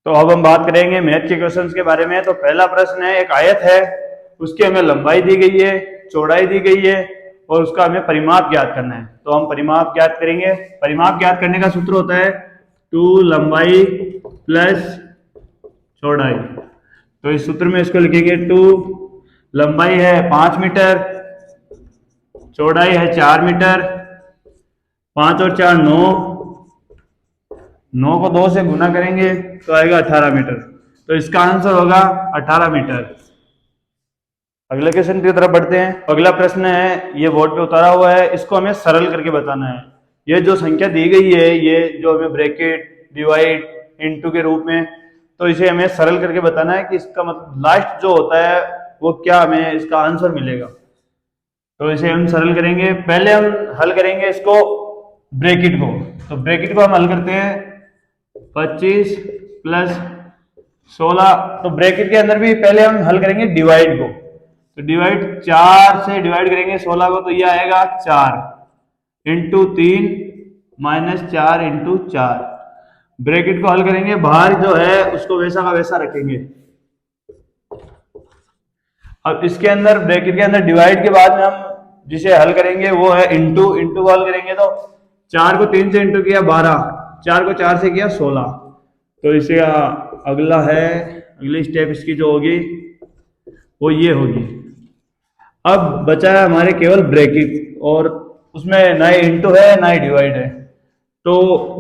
तो अब हम बात करेंगे मैथ के क्वेश्चंस के बारे में। तो पहला प्रश्न है, एक आयत है, उसकी हमें लंबाई दी गई है, चौड़ाई दी गई है और उसका हमें परिमाप ज्ञात करना है। तो हम परिमाप ज्ञात करेंगे। परिमाप ज्ञात करने का सूत्र होता है 2 लंबाई प्लस चौड़ाई। तो इस सूत्र में इसको लिखेंगे 2 लंबाई है 5 मीटर, चौड़ाई है 4 मीटर, 5 और 4 9 को 2 से गुना करेंगे तो आएगा 18 मीटर। तो इसका आंसर होगा 18 मीटर। अगले क्वेश्चन की तरफ बढ़ते हैं। अगला प्रश्न है, ये बोर्ड पे उतारा हुआ है, इसको हमें सरल करके बताना है। ये जो संख्या दी गई है, ये जो हमें ब्रैकेट, डिवाइड, इनटू के रूप में, तो इसे हमें सरल करके बताना है कि इसका मतलब लास्ट जो होता है वो क्या हमें इसका आंसर मिलेगा। तो इसे हम सरल करेंगे। पहले हम हल करेंगे इसको ब्रैकेट को। तो ब्रैकेट को हम हल करते हैं 25 प्लस 16। तो ब्रैकेट के अंदर भी पहले हम हल करेंगे डिवाइड को। तो डिवाइड 4 से डिवाइड करेंगे 16 को, तो ये आएगा 4 इंटू 3 माइनस 4 इंटू 4। ब्रैकेट को हल करेंगे, बाहर जो है उसको वैसा का वैसा रखेंगे। अब इसके अंदर ब्रैकेट के अंदर डिवाइड के बाद में हम जिसे हल करेंगे वो है इंटू। इंटू को हल करेंगे तो 4 को 3 से इंटू किया 12, 4 को 4 से किया 16। तो इसे अगला है, अगली स्टेप इसकी जो होगी वो ये होगी। अब बचा है हमारे केवल ब्रैकेट, और उसमें ना ही इंटू है ना ही डिवाइड है। तो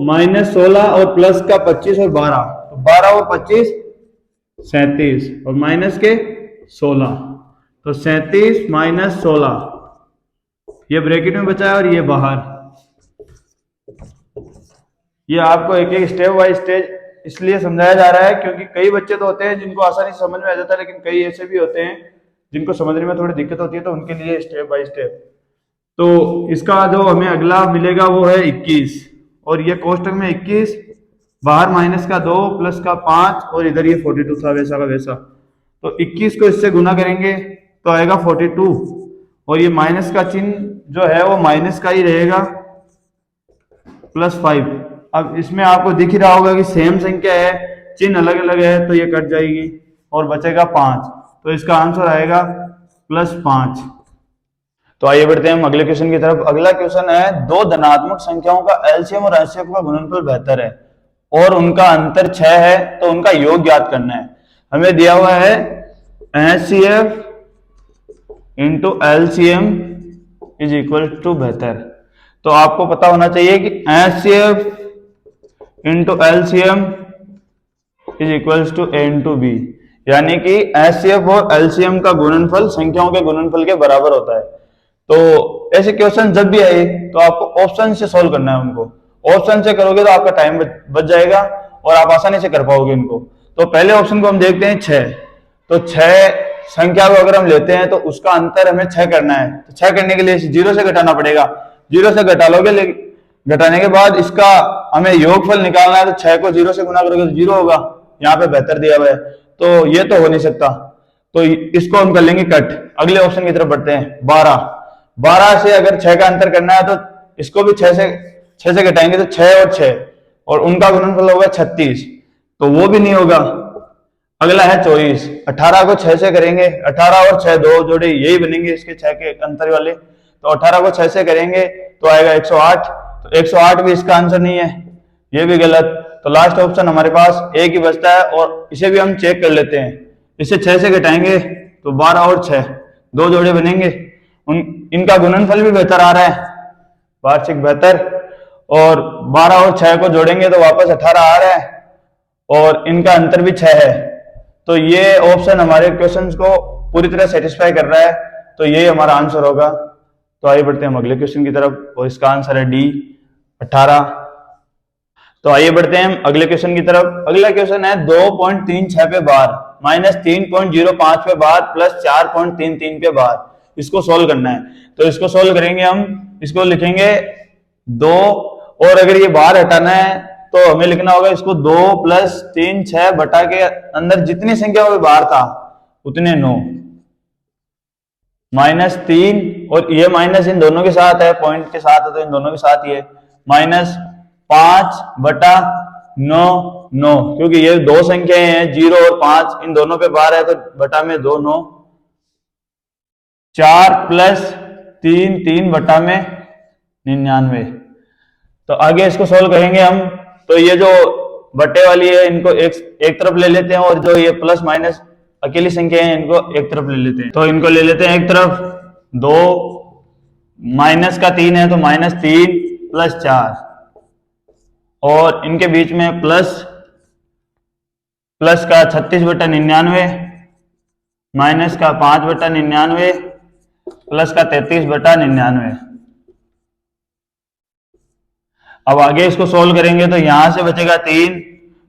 माइनस 16 और प्लस का 25 और 12, तो 12 और 25 37 और माइनस के 16, तो 37 माइनस 16 ये ब्रैकेट में बचा है और ये बाहर। ये आपको एक एक स्टेप बाय स्टेज इसलिए समझाया जा रहा है क्योंकि कई बच्चे तो होते हैं जिनको आसानी से समझ में आ जाता है, लेकिन कई ऐसे भी होते हैं जिनको समझने में थोड़ी दिक्कत होती है, तो उनके लिए स्टेप बाय स्टेप। तो इसका जो हमें अगला मिलेगा वो है 21, और ये कोष्टक में 21, बाहर माइनस का 2 प्लस का 5 और इधर ये 42 था वैसा का वैसा। तो 21 को इससे गुना करेंगे तो आएगा 42, और ये माइनस का चिन्ह जो है वो माइनस का ही रहेगा, प्लस 5। अब इसमें आपको दिख ही रहा होगा कि सेम संख्या है, चिन्ह अलग अलग है, तो ये कट जाएगी और बचेगा 5। तो इसका आंसर आएगा प्लस 5। तो आइए बढ़ते हैं हम अगले क्वेश्चन की तरफ। अगला क्वेश्चन है, दो धनात्मक संख्याओं का एलसीएम और एचसीएफ का गुणनफल बेहतर है और उनका अंतर 6 है, तो उनका योग ज्ञात करना है। हमें दिया हुआ है HCF into LCM is equal to बेहतर। तो आपको पता होना चाहिए कि HCF into LCM is equal to A into B, यानी कि एचसीएफ और एलसीएम का गुणनफल संख्याओं के गुणनफल के बराबर होता है। तो ऐसे क्वेश्चन जब भी आए तो आपको ऑप्शन से सॉल्व करना है उनको। ऑप्शन से करोगे तो आपका टाइम बच जाएगा और आप आसानी से कर पाओगे इनको। तो पहले ऑप्शन को हम देखते हैं 6। तो 6 संख्या को अगर हम लेते हैं तो उसका अंतर हमें 6 करना है। तो 6 करने के लिए 0 से घटाना पड़ेगा। 0 से घटा लोगे, घटाने के बाद इसका हमें योगफल निकालना है। तो 6 को 0 से गुना करोगे तो 0 होगा। यहाँ पे बेहतर दिया हुआ है, तो ये तो हो नहीं सकता, तो इसको हम कर लेंगे कट। अगले ऑप्शन की तरफ बढ़ते हैं। 12 से अगर 6 का अंतर करना है तो इसको भी 6 से घटाएंगे तो 6 और 6, और उनका गुणनफल होगा 36, तो वो भी नहीं होगा। अगला है 24। 18 को 6 से करेंगे, 18 और 6 दो जोड़े यही बनेंगे इसके 6 के अंतर वाले। तो 18 को 6 से करेंगे तो आएगा 108। तो 108 भी इसका आंसर नहीं है, ये भी गलत। तो लास्ट ऑप्शन हमारे पास एक ही बचता है, और इसे भी हम चेक कर लेते हैं। इसे 6 से घटाएंगे तो 12 और 6 दो जोड़े बनेंगे। इनका गुणनफल भी बेहतर आ रहा है, वार्षिक बेहतर, और 12 और 6 को जोड़ेंगे तो वापस 18 आ रहा है, और इनका अंतर भी 6 है। तो ये ऑप्शन हमारे क्वेश्चंस को पूरी तरह सेटिस्फाई कर रहा है, तो ये हमारा आंसर होगा। तो आइए बढ़ते हैं हम अगले क्वेश्चन की तरफ, और इसका आंसर है डी 18। तो आइए बढ़ते हैं हम अगले क्वेश्चन की तरफ। अगला क्वेश्चन है 2.36 पे बार माइनस 3.05 पे बार प्लस 4.33 पे बार, इसको सोल्व करना है। तो इसको सोल्व करेंगे हम, इसको लिखेंगे 2, और अगर ये बार हटाना है तो हमें लिखना होगा इसको 2 प्लस 3 6 बटा के अंदर जितनी संख्या में बार था उतने 9 माइनस 3, और ये माइनस इन दोनों के साथ है, पॉइंट के साथ है, तो इन दोनों के साथ ही है, माइनस 5 बटा 9 9, क्योंकि ये दो संख्याएं हैं 0 और 5, इन दोनों पे बार है तो बटा में 2 9, 4 प्लस 3 3 बटा में 99। तो आगे इसको सोल्व करेंगे हम, तो ये जो बटे वाली है इनको एक तरफ ले लेते हैं, और जो ये प्लस माइनस अकेली संख्या है इनको एक तरफ ले लेते हैं। तो इनको ले लेते हैं एक तरफ, 2 माइनस का 3 है तो -3 प्लस 4, और इनके बीच में प्लस का 36/99, माइनस का 5/99, प्लस का 33/99। अब आगे इसको सोल्व करेंगे तो यहां से बचेगा 3,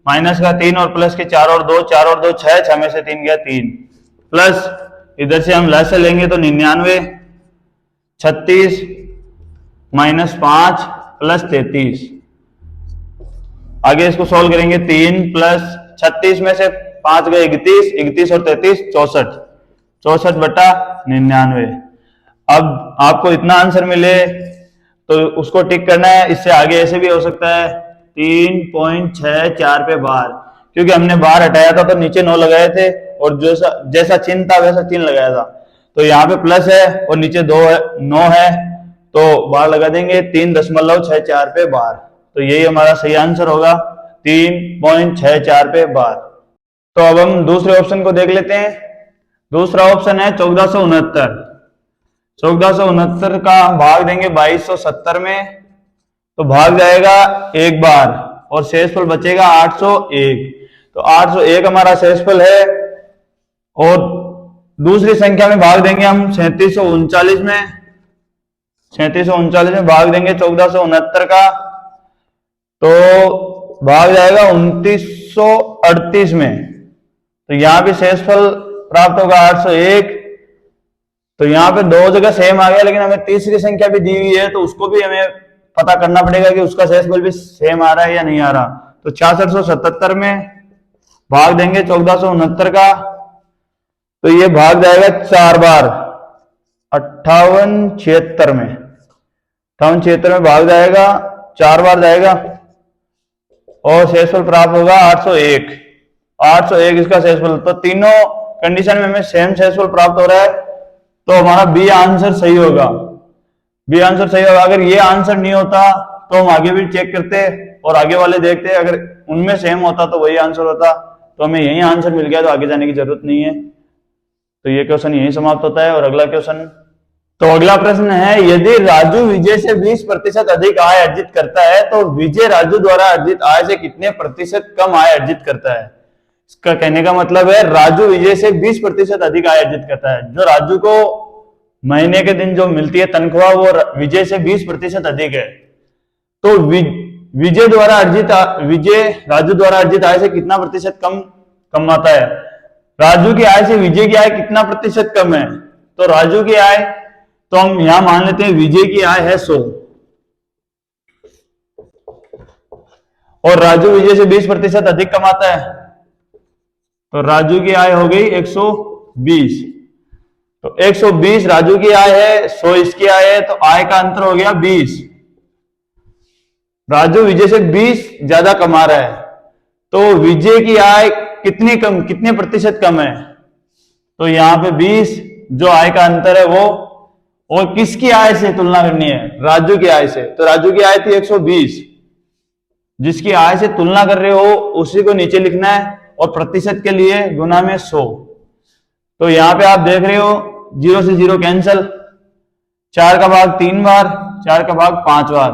माइनस का 3 और प्लस के 4 और 2, 4 और 2 6, 6 में से 3 गया 3, प्लस इधर से हम लेस लेंगे तो 99, 36 -5 प्लस 33। आगे इसको सोल्व करेंगे, 3 प्लस 36 में से 5 गए 31, 31 और 33 64, 64/99। अब आपको इतना आंसर मिले तो उसको टिक करना है। इससे आगे ऐसे भी हो सकता है 3.64 पे बार, क्योंकि हमने बार हटाया था तो नीचे 9 लगाए थे, और जैसा चिन्ह था वैसा चिन्ह लगाया था, तो यहाँ पे प्लस है और नीचे 2 है 9 है, तो बार लगा देंगे 3.64 पे बार। तो यही हमारा सही आंसर होगा, 3.64 पे बार। तो अब हम दूसरे ऑप्शन को देख लेते हैं। दूसरा ऑप्शन है 1469। 1469 का भाग देंगे 2270 में, तो भाग जाएगा एक बार और शेषफल बचेगा 801। तो 801 हमारा शेषफल है, और दूसरी संख्या में भाग देंगे हम 3739 में। 3739 में भाग देंगे 1469 का, तो भाग जाएगा 2938 में। तो यहां भी शेषफल प्राप्त होगा 801। तो यहाँ पे दो जगह सेम आ गया, लेकिन हमें तीसरी संख्या भी दी हुई है, तो उसको भी हमें पता करना पड़ेगा कि उसका शेषफल भी सेम आ रहा है या नहीं आ रहा। तो 6677 में भाग देंगे 1469 का, तो ये भाग जाएगा 4 बार 5876 में। 5876 में भाग जाएगा 4 बार जाएगा, और शेषफल प्राप्त होगा 801। 801 इसका शेषफल। तो तीनों कंडीशन में हमें सेम शेषफल प्राप्त हो रहा है, तो हमारा बी आंसर सही होगा। बी आंसर सही होगा। अगर ये आंसर नहीं होता तो हम आगे भी चेक करते और आगे वाले देखते, अगर उनमें सेम होता तो वही आंसर होता। तो हमें यही आंसर मिल गया, तो आगे जाने की जरूरत नहीं है। तो ये क्वेश्चन यही समाप्त होता है। और अगला क्वेश्चन, तो अगला प्रश्न है, यदि राजू विजय से 20% अधिक आय अर्जित करता है तो विजय राजू द्वारा अर्जित आय से कितने प्रतिशत कम आय अर्जित करता है। इसका कहने का मतलब है राजू विजय से 20% अधिक आय अर्जित करता है। जो राजू को महीने के दिन जो मिलती है तनख्वाह, वो विजय से 20% अधिक है। तो विजय राजू द्वारा अर्जित आय से कितना प्रतिशत कम कमाता है। राजू की आय से विजय की आय कितना प्रतिशत कम है। तो राजू की आय, तो हम यहां मान लेते हैं विजय की आय है 100, और राजू विजय से 20% अधिक कमाता है, तो राजू की आय हो गई 120। तो 120 राजू की आय है, 100 इसकी आय है, तो आय का अंतर हो गया 20। राजू विजय से 20 ज्यादा कमा रहा है, तो विजय की आय कितने प्रतिशत कम है। तो यहां पे 20 जो आय का अंतर है वो, और किसकी आय से तुलना करनी है, राजू की आय से। तो राजू की आय थी 120, जिसकी आय से तुलना कर रहे हो उसी को नीचे लिखना है, और प्रतिशत के लिए गुना में 100। तो यहां पे आप देख रहे हो 0 से 0 कैंसल, 4 का भाग 3 बार, 4 का भाग 5 बार,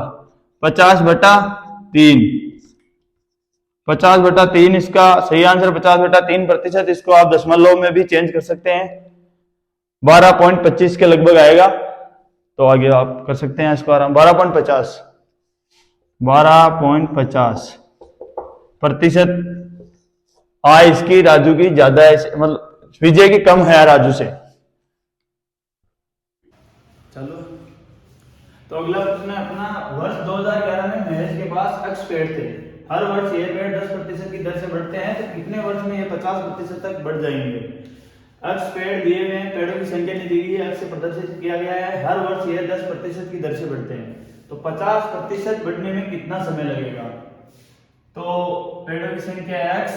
50/3। 50/3 इसका सही आंसर 50/3%। इसको आप दशमलव में भी चेंज कर सकते हैं, 12.25 के लगभग आएगा। तो आगे आप कर सकते हैं इसको आराम, 12.50% आय इसकी राजू की ज्यादा है, मतलब विजय की कम है राजू से। चलो, तो अगला प्रश्न है अपना, वर्ष 2011 में महेश के पास अक्ष पेड़ थे। हर वर्ष ये पेड़ 10% की दर से बढ़ते हैं, तो कितने वर्ष में ये 50% तक बढ़ जाएंगे। अक्ष पेड़ दिए हुए हैं, पेड़ों की संख्या नहीं दी गई है, अक्ष से प्रदर्शित किया गया है। हर वर्ष ये 10% की दर से बढ़ते हैं, तो 50% बढ़ने में कितना समय लगेगा। तो पेड़ों की संख्या x,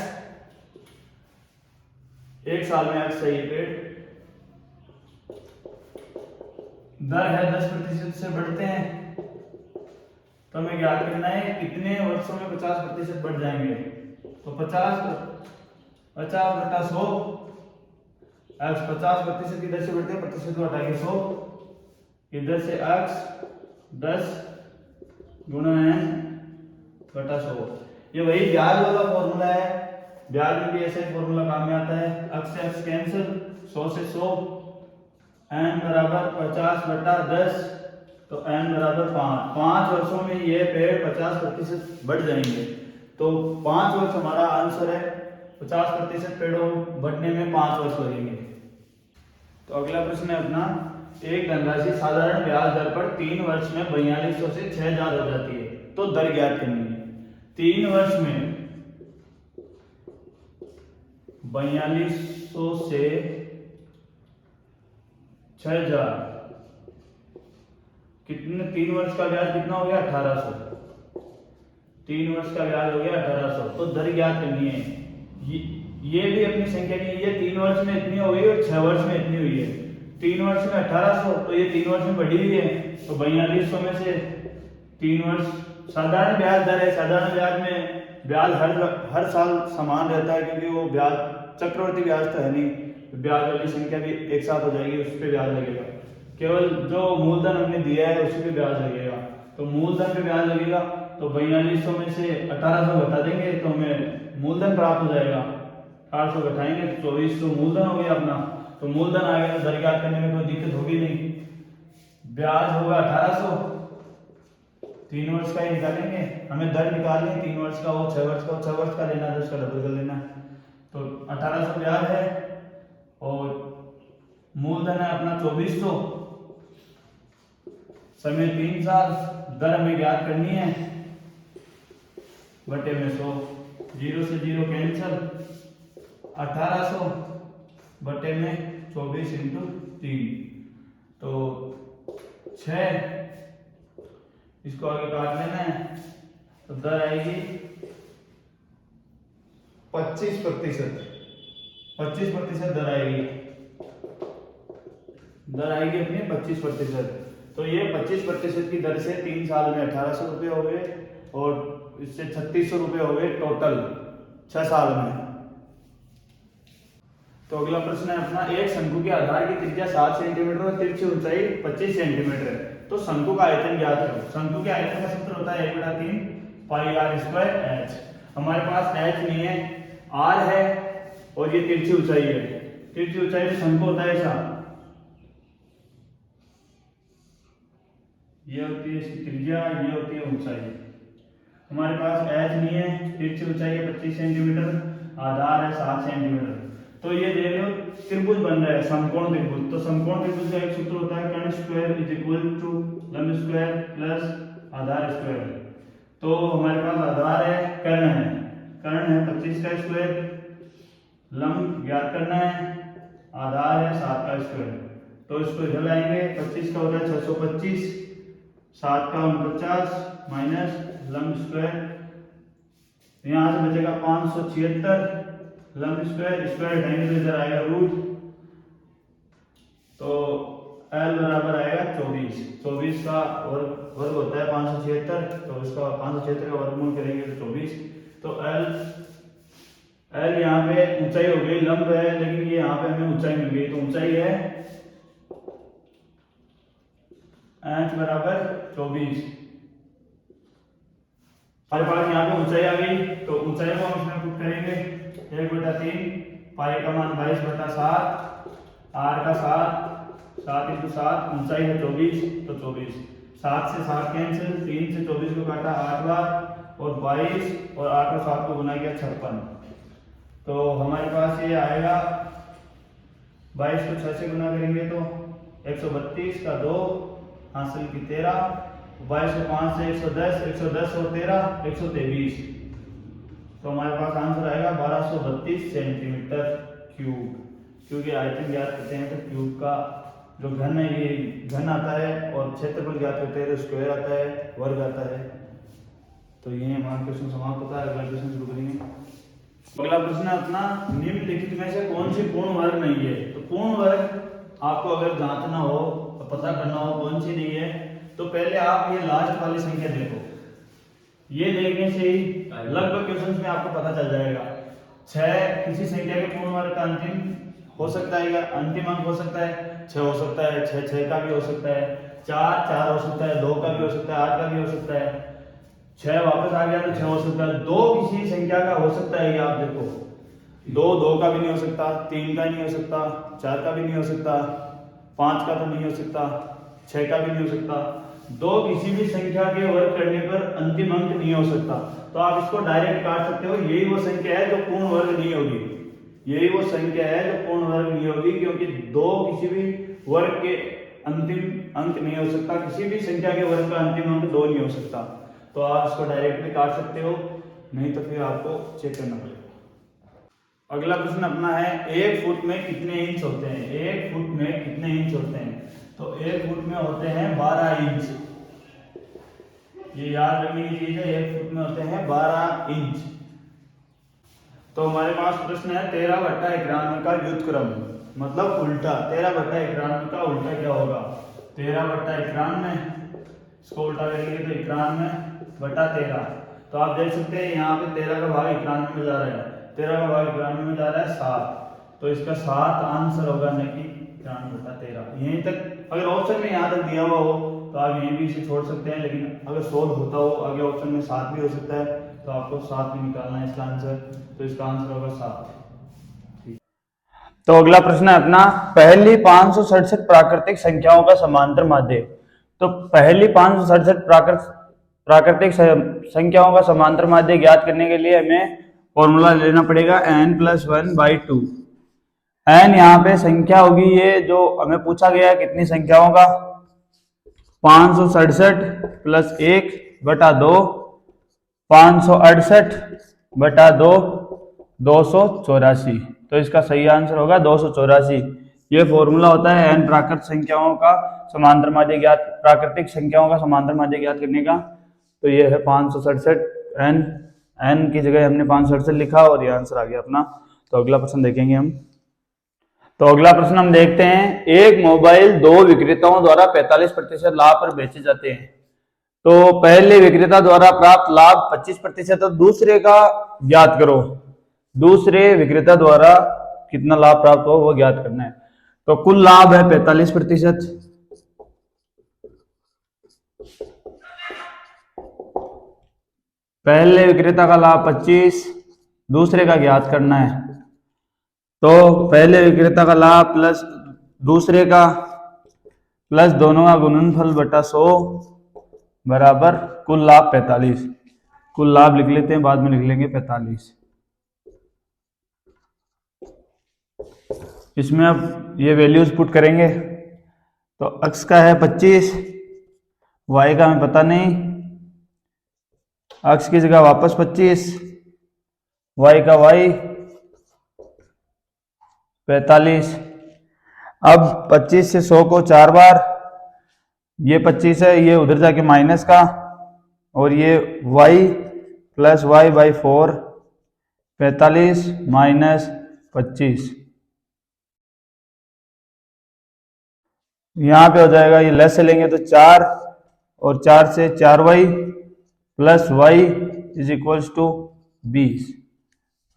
एक साल में x चाहिए पेड़, दर है 10% से बढ़ते हैं, तो हमें ज्ञात करना है कितने वर्षों में 50% बढ़ जाएंगे। तो 50 बटा 100, x 50% की दर से बढ़ते हैं, प्रतिशत को हटा के 100, इधर से x 10 गुणा n बटा 100। ये वही ब्याज वाला फॉर्मूला है, ब्याज में भी ऐसे फॉर्मूला काम में आता है। x से x कैंसिल, 100 से 100, n बराबर 50 बटा 10, तो n बराबर 5 वर्षों में ये पेड़ 50% बढ़ जाएंगे। तो 5 वर्ष हमारा आंसर है, 50% पेड़ों बढ़ने में 5 वर्ष लगेंगे। तो अगला प्रश्न है अपना, एक धनराशि साधारण ब्याज दर पर 3 वर्ष में 4200 से 6000 हो जाती है, तो दर ज्ञात करनी है। 3 वर्ष में 4200 से 6000, कितने 3 वर्ष का ब्याज कितना हो गया 1800, 3 वर्ष का ब्याज हो गया 1800, तो दर ज्ञात करनी है। ये भी अपनी संख्या की, ये 3 वर्ष में इतनी हो गई और 6 वर्ष में इतनी हुई है। 3 वर्ष में 1800, तो ये 3 वर्ष में बढ़ी हुई है, तो 4200 में से 3 वर्ष साधारण ब्याज दर है। साधारण ब्याज में ब्याज हर साल समान रहता है, क्योंकि वो ब्याज चक्रवर्ती ब्याज तो है नहीं, ब्याज वाली संख्या भी एक साथ हो जाएगी, उस पर ब्याज लगेगा। केवल जो मूलधन हमने दिया है उसी पे ब्याज लगेगा। तो मूलधन पे ब्याज लगेगा, तो 4200 में से 1800 घटा देंगे तो हमें मूलधन प्राप्त हो जाएगा। 800 घटाएंगे तो 2400 मूलधन हो गया अपना। तो मूलधन आ गया तो दर ज्ञात करने में कोई दिक्कत होगी नहीं। ब्याज होगा 1800, 3 वर्ष का ही निकालेंगे, हमें दर निकालनी है 3 वर्ष का हो 6 वर्ष का हो, 6 वर्ष का लेना है, 10 का डबल कर लेना है। तो 1800 ब्याज है और मूलधन है अपना 2400, समय 3 साल, दर हमें ज्ञात करनी है, बटे में 100, 0 से 0 कैंसिल, 1800 बटे में 24 इंटू 3, तो 6, इसको आगे काट लेना है, तो दर आएगी 25%, 25% दर आएगी अपनी 25%। तो ये 25% की दर से 3 साल में 1800 रुपये हो गए और इससे 3600 रुपये हो गए टोटल 6 साल में। तो अगला प्रश्न है अपना, एक शंकु के आधार की त्रिज्या 7 सेंटीमीटर और तिरछी ऊंचाई 25 सेंटीमीटर है, तो शंकु का आयतन ज्ञात करो। शंकु के आयतन का सूत्र होता है 1/3 पाई r स्क्वायर h। हमारे पास h नहीं है, r है और ये तिरछी ऊंचाई है। तिरछी ऊंचाई में शंकु होता है ऐसा, ये होती है इसकी त्रिज्या, ये होती है ऊंचाई। हमारे पास h नहीं है, तिरछी ऊंचाई है 25 सेंटीमीटर, आधार है 7 सेंटीमीटर। तो ये देख लो त्रिभुज बन रहा है, समकोण त्रिभुज। तो समकोण त्रिभुज का एक सूत्र होता है कर्ण स्क्वायर इज इक्वल टू लंब स्क्वायर प्लस आधार स्क्वायर। तो हमारे पास आधार है, कर्ण है 25 का स्क्वायर, लंब ज्ञात करना है, आधार है 7 का स्क्वायर। तो इसको इधर लाएंगे, 25 का होता है 625, 7 का 49 माइनस लंब स्क्वायर, यहाँ से बचेगा 576, लंब स्क्वायर हटाएंगे तो इधर आएगा रूट, तो L बराबर आएगा 24 का वर्ग होता है 576, तो इसका 576 का वर्गमूल करेंगे तो 24। तो L यहाँ पे ऊंचाई हो गई, लंब है लेकिन ये यहाँ पे हमें ऊंचाई मिल गई, तो ऊंचाई है h बराबर 24। हमारे पास यहाँ पे ऊंचाई आ गई, तो ऊंचाई को हम इसमें पुट करेंगे 1/3 पाई का मान 22/7, r का 7 इंटू 7, ऊंचाई है 24, तो 24, 7 से 7 कैंसिल, 3 से 24 को काटा 8 बार और 22 और 8 और 7 को गुना किया 56। तो हमारे पास ये आएगा 22 को 6 से गुना करेंगे तो 132 का 2 हासिल की 13, 22 को 5 से 110 और 13 123। तो हमारे पास आंसर आएगा 1232 सेंटीमीटर क्यूब। क्योंकि आयतन ज्ञात करते हैं तो क्यूब का जो घन है ये घन आता है और क्षेत्रफल ज्ञात करते हैं तो स्क्वायर आता है, वर्ग आता है। तो ये हमारा क्वेश्चन समाप्त होता है। अगला क्वेश्चन शुरू करेंगे। अगला प्रश्न है अपना, निम्नलिखित में से कौन सी पूर्ण वर्ग नहीं है। तो पूर्ण वर्ग आपको अगर जांचना हो तो पता करना हो कौन सी नहीं है, तो पहले आप ये लास्ट वाली संख्या देखो। ये देखने से ही लगभग क्वेश्चन में आपको पता चल जाएगा। 6 किसी संख्या के पूर्ण वर्ग का अंतिम हो सकता है, या अंतिम अंक हो सकता है 6 हो सकता है, 6 का भी हो सकता है, 4 हो सकता है, 2 का भी हो सकता है, 8 का भी हो सकता है, 6 वापस आ गया तो 6 हो सकता है, 2 किसी संख्या का हो सकता है। ये आप देखो 2 का भी नहीं हो सकता, 3 का नहीं हो सकता, 4 का भी नहीं हो सकता, 5 का तो नहीं हो सकता, 6 का भी नहीं हो सकता। 2 किसी भी संख्या के वर्ग करने पर अंतिम अंक नहीं हो सकता। तो आप इसको डायरेक्ट काट सकते हो। यही वो संख्या है जो पूर्ण वर्ग नहीं होगी, यही वो संख्या है जो पूर्ण वर्ग नहीं होगी, क्योंकि 2 किसी भी वर्ग के अंतिम अंक नहीं हो सकता। किसी भी संख्या के वर्ग का अंतिम अंक 2 नहीं हो सकता। तो आप इसको डायरेक्ट भी काट सकते हो, नहीं तो फिर आपको चेक करना पड़ेगा। अगला प्रश्न अपना है, 1 फुट में कितने इंच होते हैं। 1 फुट में कितने इंच होते हैं। तो 1 फुट में होते हैं 12 इंच। ये याद रखने की चीज है, 1 फुट में होते हैं 12 इंच। तो हमारे पास प्रश्न है 13/91 का व्युत्क्रम, मतलब उल्टा। 13/91 का उल्टा क्या होगा। 13/91, इसको उल्टा करेंगे तो 91/13। तो आप देख सकते हैं यहाँ पे 13 का भाग 91 में जा रहा है, 13 का भाग 91 में जा रहा है 7। तो इसका 7 आंसर होगा, नहीं कि 91/13। यहीं तक अगर ऑप्शन में यहाँ तक दिया हुआ हो तो आप यहीं भी इसे छोड़ सकते हैं, लेकिन अगर सोल्व होता हो आगे ऑप्शन में 7 भी हो सकता है, तो आपको 7 भी निकालना है इसका आंसर। तो इसका आंसर होगा 7। तो अगला प्रश्न है अपना, पहली 567 प्राकृतिक संख्याओं का समांतर माध्य। तो पहली 567 प्राकृतिक संख्याओं का समांतर माध्य ज्ञात करने के लिए हमें फॉर्मूला लेना पड़ेगा n+1/2। n यहाँ पे संख्या होगी, ये जो हमें पूछा गया है कितनी संख्याओं का, 567 + 1/2, 568/2, 284। तो इसका सही आंसर होगा 284। ये फॉर्मूला होता है n प्राकृतिक संख्याओं का समांतर माध्य ज्ञात, प्राकृतिक संख्याओं का समांतर माध्य ज्ञात करने का। तो ये है 567, n की जगह हमने 567 लिखा और ये आंसर आ गया अपना। तो अगला प्रश्न देखेंगे हम। तो अगला प्रश्न हम देखते हैं, एक मोबाइल 2 विक्रेताओं द्वारा 45% लाभ पर बेचे जाते हैं। तो पहले विक्रेता द्वारा प्राप्त लाभ 25% और दूसरे का ज्ञात करो। दूसरे विक्रेता द्वारा कितना लाभ प्राप्त हो वो ज्ञात करना है। तो कुल लाभ है 45%, पहले विक्रेता का लाभ 25, दूसरे का ज्ञात करना है। तो पहले विक्रेता का लाभ प्लस दूसरे का प्लस दोनों का गुणनफल बटा 100 बराबर कुल लाभ 45। कुल लाभ लिख लेते हैं, बाद में लिख लेंगे 45। इसमें अब ये वैल्यूज पुट करेंगे। तो x का है 25, y का हमें पता नहीं, x की जगह वापस 25, y का y 45। अब 25 से 100 को 4 बार, ये 25 है, ये उधर जाके माइनस का, और ये y + y/4, 45 - 25। यहाँ पे हो जाएगा, ये लेस से लेंगे तो 4, और 4 से 4y + y = 20।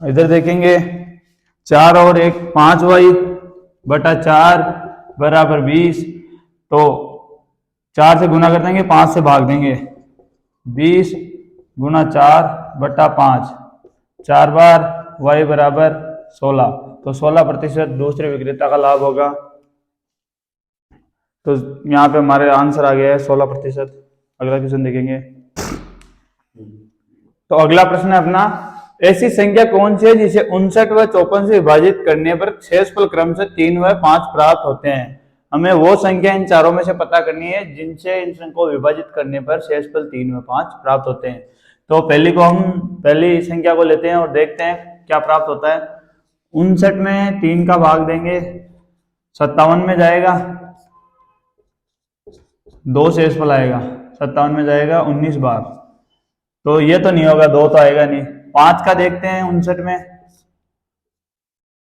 इधर देखेंगे 4 और 1 5y/4 बराबर 20। तो 4 से गुना कर देंगे, 5 से भाग देंगे, 20 × 4/5, 4 बार y बराबर 16। तो 16% दूसरे विक्रेता का लाभ होगा। तो यहाँ पे हमारे आंसर आ गया है 16%। अगला क्वेश्चन देखेंगे। तो अगला प्रश्न है अपना, ऐसी संख्या कौन सी है जिसे 59 व 54 से विभाजित करने पर शेषफल क्रमशः 3 व 5 प्राप्त होते हैं। हमें वो संख्या इन चारों में से पता करनी है जिनसे इन संख्या को विभाजित करने पर शेषफल 3 व 5 प्राप्त होते हैं। तो पहली संख्या को लेते हैं और देखते हैं क्या प्राप्त होता है। 59 में 3 का भाग देंगे, 57 में जाएगा, 2 शेषफल आएगा, 57 में जाएगा 19 बार। तो ये तो नहीं होगा, 2 तो आएगा नहीं। 5 का देखते हैं 59 में,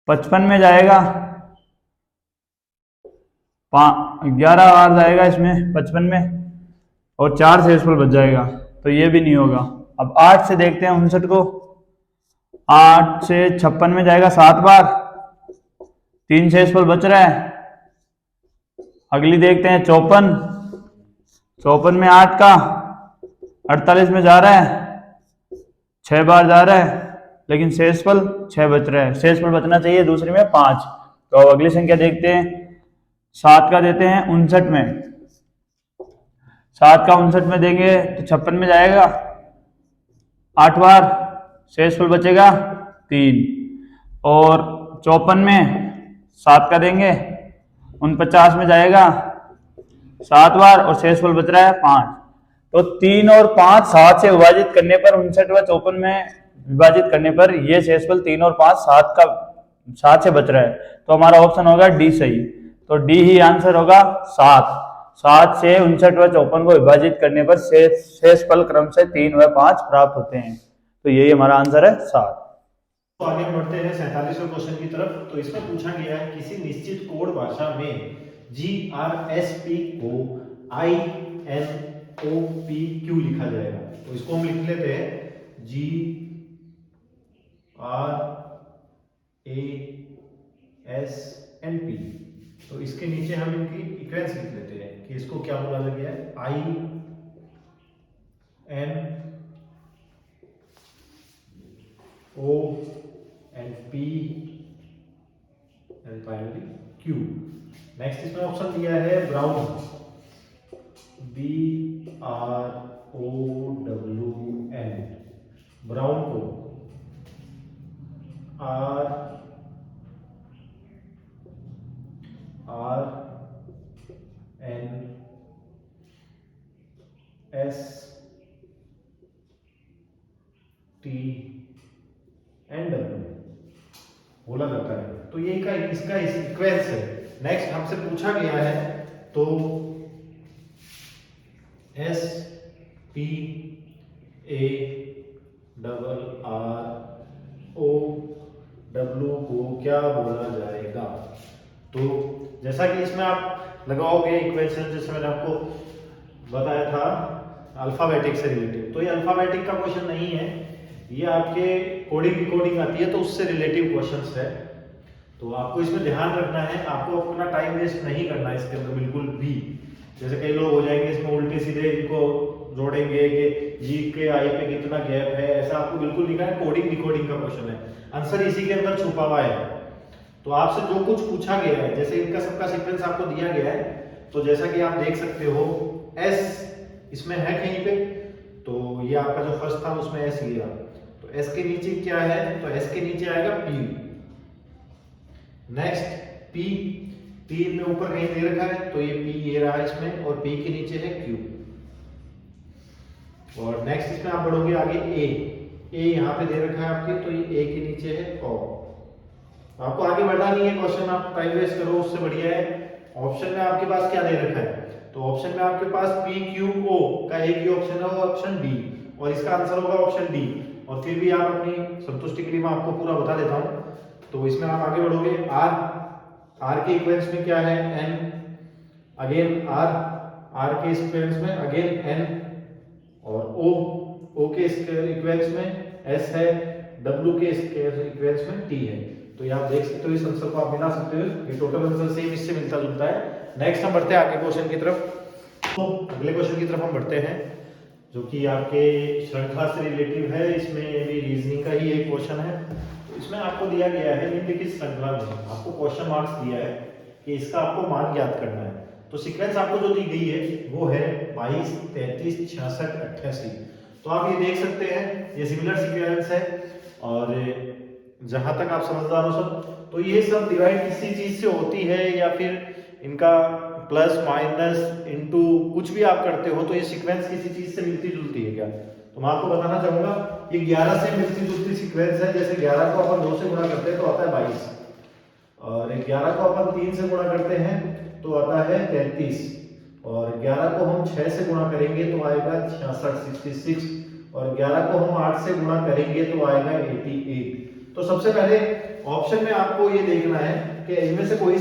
55 में जाएगा, 11 बार जाएगा इसमें 55 में, और 4 शेषफल बच जाएगा, तो ये भी नहीं होगा। अब 8 से देखते हैं 59 को, 8 से 56 में जाएगा 7 बार, 3 शेषफल बच रहा है। अगली देखते हैं 54, 54 में 8 का 48 में जा रहा है, 6 बार जा रहा है, लेकिन शेषफल 6 बच रहा है, शेषफल बचना चाहिए दूसरे में 5। तो अब अगली संख्या देखते हैं, 7 का देते हैं 59 में, 7 का 59 में देंगे तो 56 में जाएगा 8 बार, शेषफल बचेगा 3। और 54 में 7 का देंगे 49 में जाएगा 7 बार, और शेषफल बच रहा है 5। तो 3 और 5 7 से विभाजित करने पर 59 व 54 में विभाजित करने पर ये शेषफल 3 और 5 7 से बच रहा है। तो हमारा ऑप्शन होगा डी सही। तो डी ही आंसर होगा 7 से 59 व 54 को विभाजित करने पर शेषफल क्रम से 3 व 5 प्राप्त होते हैं। तो यही हमारा आंसर है 7। तो आगे बढ़ते हैं 47वें क्वेश्चन की तरफ। तो इसमें पूछा गया है किसी निश्चित कोड भाषा में GRSP को INOPQ लिखा जाएगा। तो इसको हम लिख लेते हैं GRASNP। तो इसके नीचे हम इनकी इक्वेंस लिख लेते हैं कि इसको क्या बोला गया है, INOP and finally Q। Next इसमें ऑप्शन दिया है ब्राउन, BROWN, ब्राउन को RNSTW बोला जाता है। तो ये इसका सीक्वेंस है। नेक्स्ट हमसे पूछा गया है तो SPARROW को क्या बोला जाएगा। तो जैसा कि इसमें आप लगाओगे इक्वेशन, जैसे मैंने आपको बताया था अल्फाबेटिक से रिलेटेड, तो ये अल्फाबेटिक का क्वेश्चन नहीं है, ये आपके कोडिंग डिकोडिंग आती है तो उससे रिलेटिव क्वेश्चंस है। तो आपको इसमें ध्यान रखना है, आपको अपना टाइम वेस्ट नहीं करना है इसके अंदर बिल्कुल भी। जैसे कई लोग हो जाएंगे इसमें उल्टे सीधे इनको जोड़ेंगे कि जी के आई पे कितना गैप है, ऐसा आपको बिल्कुल लिखा है। कोडिंग डिकोडिंग का क्वेश्चन है, आंसर इसी के अंदर छुपा हुआ है। तो आपसे जो कुछ पूछा गया है, जैसे इनका सबका सीक्वेंस आपको दिया गया है, तो जैसा कि आप देख सकते हो एस इसमें है कहीं पे, तो ये आपका जो फर्स्ट था उसमें एस लिया, तो एस के नीचे क्या है, तो एस के नीचे आएगा पी। नेक्स्ट पी, तीन में ऊपर कहीं दे रखा है तो ये पी ये रहा इसमें, और पी के नीचे है क्यू। और नेक्स्ट इसमें आप बढ़ोगे आगे ए यहाँ पे दे रखा है आपके, तो ये ए के नीचे है ओ। आपको आगे बढ़ना नहीं है, क्वेश्चन आप टाइम वेस्ट करो उससे बढ़िया है ऑप्शन में आपके पास क्या दे रखा है। तो ऑप्शन में आपके पास पी क्यू ओ का एक ही ऑप्शन है, वो ऑप्शन डी, और इसका आंसर होगा ऑप्शन डी। और फिर भी आप अपनी संतुष्टि के लिए मैं आपको पूरा बता देता हूं। तो इसमें आप आगे बढ़ोगे आर के इक्वेंस में क्या है, एन, अगेन आर के इक्वेंस में अगेन एन, और ओ के इक्वेंस में एस है, डब्ल्यू के इक्वेंस में टी है। तो ये आप देख सकते हो, इस आंसर को आप मिला सकते हो, ये टोटल आंसर सेम इससे मिलता जुलता है। नेक्स्ट हम बढ़ते हैं आगे क्वेश्चन की तरफ। तो अगले क्वेश्चन की तरफ हम बढ़ते हैं जो कि आपके श्रृंखला से रिलेटिव है, इसमें भी रीजनिंग का ही एक क्वेश्चन है। तो इसमें आपको दिया गया है निम्नलिखित श्रृंखला में आपको क्वेश्चन मार्क्स दिया है कि इसका आपको मान ज्ञात करना है। तो सीक्वेंस आपको जो दी गई है वो है 22, 33, 66, 88। तो आप ये देख सकते हैं ये सिमिलर सीक्वेंस है, और जहां तक आप समझदार हो सब, तो ये सब डिवाइड किसी चीज से होती है या फिर इनका प्लस माइनस इनटू कुछ भी आप करते हो, तो ये सीक्वेंस किसी चीज से मिलती जुलती है क्या। तो मैं आपको बताना चाहूंगा ये 11 से मिलती जुलती सीक्वेंस है। जैसे 11 को अपन 2 से गुणा करते हैं तो आता है 22, और 11 को अपन 3 से गुणा करते हैं तो आता है 33, और 11 को हम 6 से गुणा करेंगे तो आएगा 66, 66, और 11 को हम 8 से गुणा करेंगे तो आएगा 88। तो सबसे पहले ऑप्शन में आपको ये देखना है कि इनमें से कोई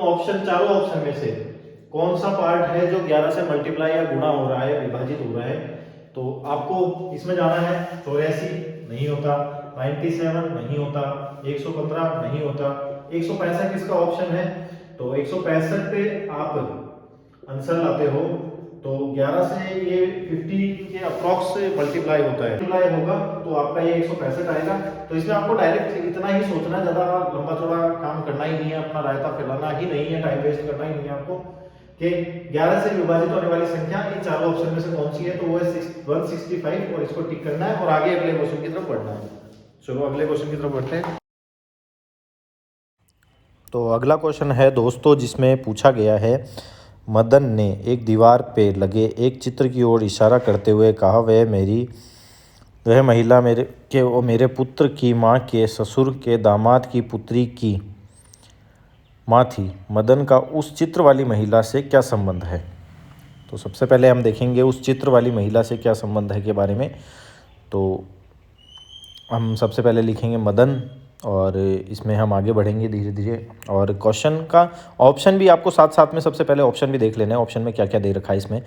ऑप्शन, चारों ऑप्शन में से कौन सा पार्ट है जो 11 से मल्टीप्लाई या गुणा हो रहा है, विभाजित हो रहा है। तो आपको इसमें जाना है। 84 नहीं होता, 97 नहीं होता, 115 नहीं होता, 165 इसका ऑप्शन है। तो 165 पे आप आंसर लाते हो तो 11 से ये 50 के अप्रॉक्स मल्टीप्लाई होता है, मल्टीप्लाई होगा तो आपका ये 165 आएगा। तो इसमें आपको डायरेक्ट इतना ही सोचना, ज़्यादा लंबा चौड़ा काम करना ही नहीं है, अपना रायता फैलाना ही नहीं है, टाइम वेस्ट करना ही नहीं है आपको कि 11 से विभाजित होने वाली संख्या इन चारों ऑप्शन में से कौन सी है। तो वो है 165 और इसको टिक करना है और आगे अगले क्वेश्चन की तरफ बढ़ना है। चलो अगले क्वेश्चन की तरफ बढ़ते हैं। तो अगला क्वेश्चन है दोस्तों, जिसमें पूछा गया है, मदन ने एक दीवार पे लगे एक चित्र की ओर इशारा करते हुए कहा, वह महिला मेरे पुत्र की माँ के ससुर के दामाद की पुत्री की माँ थी। मदन का उस चित्र वाली महिला से क्या संबंध है। तो सबसे पहले हम देखेंगे उस चित्र वाली महिला से क्या संबंध है के बारे में। तो हम सबसे पहले लिखेंगे मदन और इसमें हम आगे बढ़ेंगे धीरे धीरे। और क्वेश्चन का ऑप्शन भी आपको साथ साथ में सबसे पहले ऑप्शन भी देख लेना है, ऑप्शन में क्या क्या दे रखा है इसमें।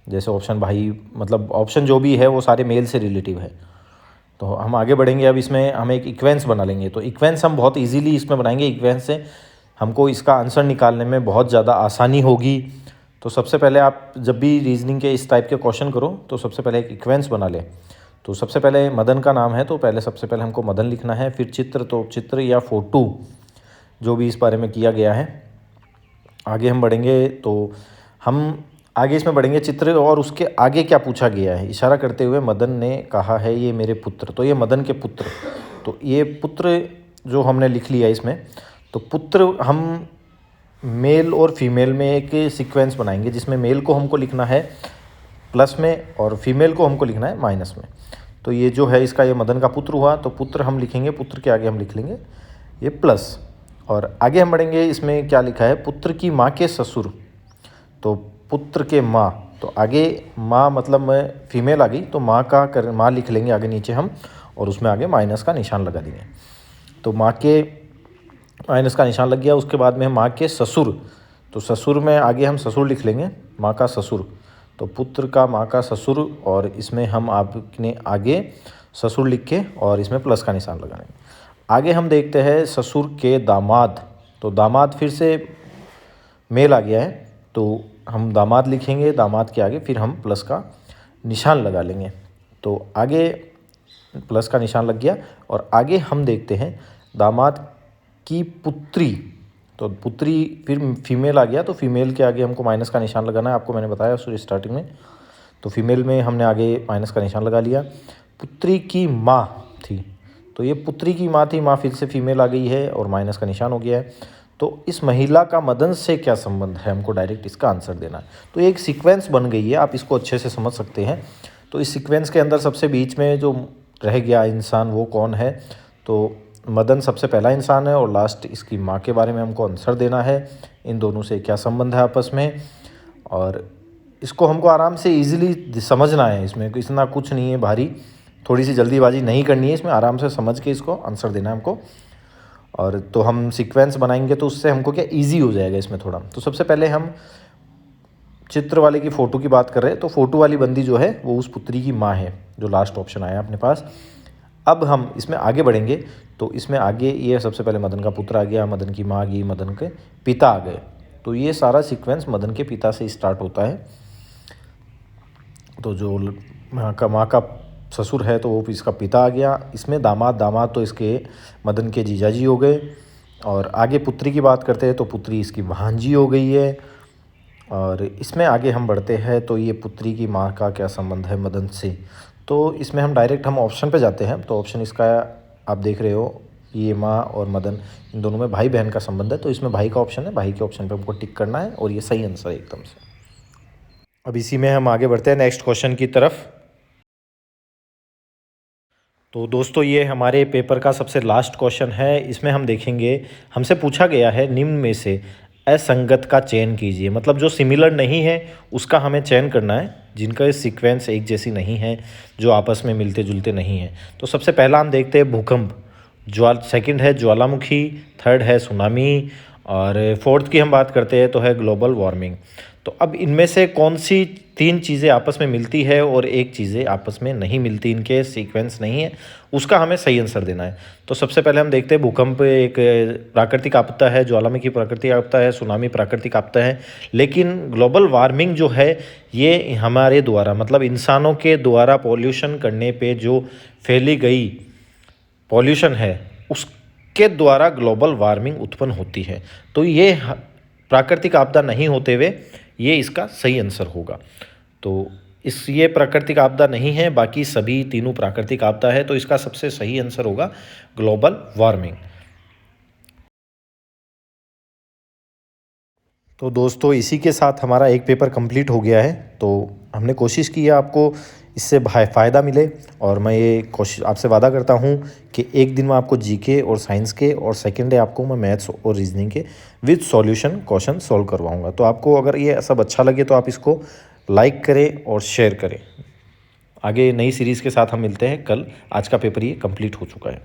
जैसे ऑप्शन भाई, मतलब ऑप्शन जो भी है वो सारे मेल से रिलेटिव है। तो हम आगे बढ़ेंगे। अब इसमें हम एक इक्वेंस बना लेंगे। तो इक्वेंस हम बहुत इजीली इसमें बनाएंगे। इक्वेंस से हमको इसका आंसर निकालने में बहुत ज़्यादा आसानी होगी। तो सबसे पहले आप जब भी रीजनिंग के इस टाइप के क्वेश्चन करो तो सबसे पहले एक इक्वेंस बना लें। तो सबसे पहले मदन का नाम है तो पहले सबसे पहले हमको मदन लिखना है। फिर चित्र, तो चित्र या फोटो जो भी इस बारे में किया गया है। आगे हम बढ़ेंगे तो हम आगे इसमें बढ़ेंगे चित्र, और उसके आगे क्या पूछा गया है। इशारा करते हुए मदन ने कहा है, ये मेरे पुत्र। तो ये मदन के पुत्र, तो ये पुत्र जो हमने लिख लिया इसमें। तो पुत्र हम मेल और फीमेल में एक सीक्वेंस बनाएंगे, जिसमें मेल को हमको लिखना है प्लस में और फीमेल को हमको लिखना है माइनस में। तो ये जो है इसका, ये मदन का पुत्र हुआ। तो पुत्र हम लिखेंगे, पुत्र के आगे हम लिख लेंगे ये प्लस। और आगे हम बढ़ेंगे, इसमें क्या लिखा है, पुत्र की माँ के ससुर। तो पुत्र के माँ, तो आगे माँ मतलब मैं फीमेल आ गई, तो माँ लिख लेंगे आगे नीचे हम, और उसमें आगे माइनस का निशान लगा देंगे। तो माँ के माइनस का निशान लग गया। उसके बाद में माँ के ससुर, तो ससुर में आगे हम ससुर लिख लेंगे, माँ का ससुर। तो पुत्र का माँ का ससुर, और इसमें हम आपने आगे ससुर लिख के और इसमें प्लस का निशान लगाएंगे। आगे हम देखते हैं ससुर के दामाद। तो दामाद फिर से मेल आ गया है, तो हम दामाद लिखेंगे, दामाद के आगे फिर हम प्लस का निशान लगा लेंगे। तो आगे प्लस का निशान लग गया। और आगे हम देखते हैं दामाद की पुत्री। तो पुत्री फिर फीमेल आ गया, तो फीमेल के आगे हमको माइनस का निशान लगाना है। आपको मैंने बताया स्टार्टिंग में। तो फीमेल में हमने आगे माइनस का निशान लगा लिया। पुत्री की माँ थी, तो ये पुत्री की माँ थी, माँ फिर से फीमेल आ गई है और माइनस का निशान हो गया है। तो इस महिला का मदन से क्या संबंध है, हमको डायरेक्ट इसका आंसर देना है। तो एक सीक्वेंस बन गई है, आप इसको अच्छे से समझ सकते हैं। तो इस सीक्वेंस के अंदर सबसे बीच में जो रह गया इंसान वो कौन है, तो मदन सबसे पहला इंसान है, और लास्ट इसकी माँ के बारे में हमको आंसर देना है। इन दोनों से क्या संबंध है आपस में, और इसको हमको आराम से इजीली समझना है। इसमें इतना कुछ नहीं है भारी, थोड़ी सी जल्दीबाजी नहीं करनी है इसमें, आराम से समझ के इसको आंसर देना है हमको। और तो हम सीक्वेंस बनाएंगे तो उससे हमको क्या ईजी हो जाएगा इसमें थोड़ा। तो सबसे पहले हम चित्र वाले की फ़ोटो की बात कर रहे हैं। तो फ़ोटो वाली बंदी जो है वो उस पुत्री की माँ है, जो लास्ट ऑप्शन आया अपने पास। अब हम इसमें आगे बढ़ेंगे। तो इसमें आगे ये सबसे पहले मदन का पुत्र आ गया, मदन की माँ आ गई, मदन के पिता आ गए। तो ये सारा सीक्वेंस मदन के पिता से स्टार्ट होता है। तो जो माँ का ससुर है तो वो इसका पिता आ गया। इसमें दामाद तो इसके मदन के जीजाजी हो गए। और आगे पुत्री की बात करते हैं तो पुत्री इसकी भांजी हो गई है। और इसमें आगे हम बढ़ते हैं तो ये पुत्री की माँ का क्या संबंध है मदन से। तो इसमें हम डायरेक्ट ऑप्शन पे जाते हैं। तो ऑप्शन इसका आप देख रहे हो, ये माँ और मदन इन दोनों में भाई बहन का संबंध है। तो इसमें भाई का ऑप्शन है, भाई के ऑप्शन पे हमको टिक करना है और ये सही आंसर है एकदम से। अब इसी में हम आगे बढ़ते हैं नेक्स्ट क्वेश्चन की तरफ। तो दोस्तों ये हमारे पेपर का सबसे लास्ट क्वेश्चन है। इसमें हम देखेंगे, हमसे पूछा गया है निम्न में से असंगत का चयन कीजिए। मतलब जो सिमिलर नहीं है उसका हमें चयन करना है, जिनका सीक्वेंस एक जैसी नहीं है, जो आपस में मिलते जुलते नहीं हैं। तो सबसे पहला हम देखते हैं भूकंप, सेकंड है ज्वालामुखी, थर्ड है सुनामी, और फोर्थ की हम बात करते हैं तो है ग्लोबल वार्मिंग। तो अब इनमें से कौन सी 3 चीज़ें आपस में मिलती है और एक चीज़ें आपस में नहीं मिलती, इनके सीक्वेंस नहीं है, उसका हमें सही आंसर देना है। तो सबसे पहले हम देखते हैं भूकंप एक प्राकृतिक आपदा है, ज्वालामुखी प्राकृतिक आपदा है, सुनामी प्राकृतिक आपदा है। लेकिन ग्लोबल वार्मिंग जो है ये हमारे द्वारा, मतलब इंसानों के द्वारा पॉल्यूशन करने पे जो फैली गई पॉल्यूशन है उसके द्वारा ग्लोबल वार्मिंग उत्पन्न होती है। तो ये प्राकृतिक आपदा नहीं होते हुए ये इसका सही आंसर होगा। तो ये प्राकृतिक आपदा नहीं है, बाकी सभी तीनों प्राकृतिक आपदा है, तो इसका सबसे सही आंसर होगा ग्लोबल वार्मिंग। तो दोस्तों इसी के साथ हमारा एक पेपर कंप्लीट हो गया है। तो हमने कोशिश की है आपको इससे फ़ायदा मिले, और मैं ये कोशिश आपसे वादा करता हूँ कि एक दिन में आपको जीके और साइंस के, और सेकेंड डे आपको मैं मैथ्स और रीजनिंग के विद सॉल्यूशन क्वेश्चन सॉल्व करवाऊँगा। तो आपको अगर ये सब अच्छा लगे तो आप इसको लाइक करें और शेयर करें। आगे नई सीरीज़ के साथ हम मिलते हैं कल। आज का पेपर ये कंप्लीट हो चुका है।